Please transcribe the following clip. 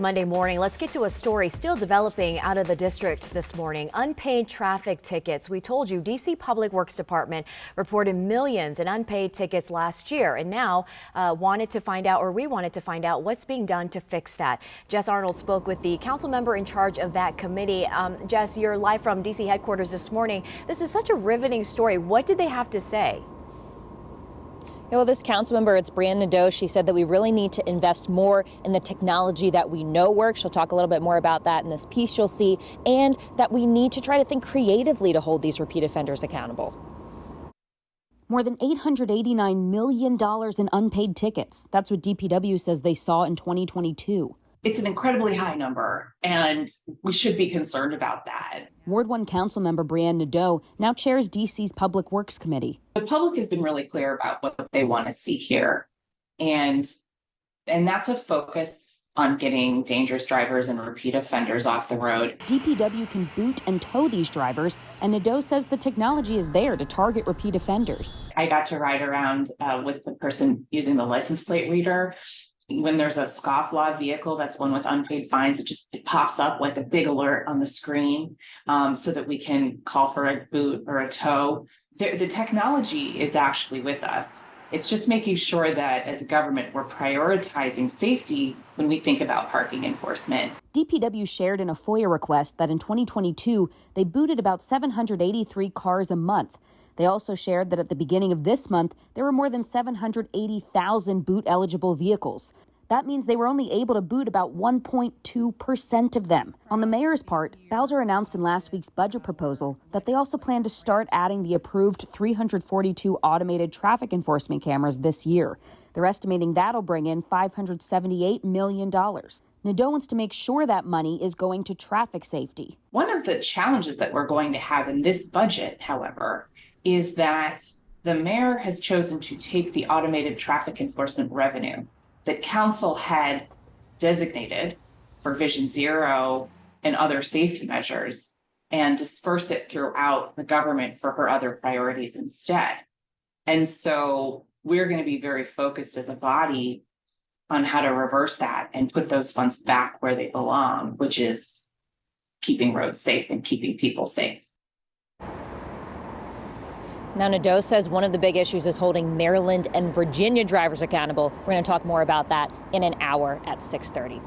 Monday morning, let's get to a story still developing out of the district this morning. Unpaid traffic tickets. We told you D.C. Public Works Department reported millions in unpaid tickets last year, and now we wanted to find out what's being done to fix that. Jess Arnold spoke with the council member in charge of that committee. Jess, you're live from D.C. headquarters this morning. This is such a riveting story. What did they have to say? Yeah, well, this council member, it's Brianne Nadeau. She said that we really need to invest more in the technology that we know works. She'll talk a little bit more about that in this piece you'll see, and that we need to try to think creatively to hold these repeat offenders accountable. More than $889 million in unpaid tickets. That's what DPW says they saw in 2022. It's an incredibly high number, and we should be concerned about that. Ward 1 council member Brianne Nadeau now chairs DC's Public Works Committee. The public has been really clear about what they want to see here. And that's a focus on getting dangerous drivers and repeat offenders off the road. DPW can boot and tow these drivers, and Nadeau says the technology is there to target repeat offenders. I got to ride around with the person using the license plate reader. When there's a scofflaw vehicle, that's one with unpaid fines, it pops up like a big alert on the screen so that we can call for a boot or a tow. The technology is actually with us. It's just making sure that as a government, we're prioritizing safety when we think about parking enforcement. DPW shared in a FOIA request that in 2022, they booted about 783 cars a month. They also shared that at the beginning of this month, there were more than 780,000 boot-eligible vehicles. That means they were only able to boot about 1.2% of them. On the mayor's part, Bowser announced in last week's budget proposal that they also plan to start adding the approved 342 automated traffic enforcement cameras this year. They're estimating that'll bring in $578 million. Nadeau wants to make sure that money is going to traffic safety. One of the challenges that we're going to have in this budget, however, is that the mayor has chosen to take the automated traffic enforcement revenue that council had designated for Vision Zero and other safety measures and disperse it throughout the government for her other priorities instead. And so we're going to be very focused as a body on how to reverse that and put those funds back where they belong, which is keeping roads safe and keeping people safe. Now, Nadeau says one of the big issues is holding Maryland and Virginia drivers accountable. We're going to talk more about that in an hour at 6:30.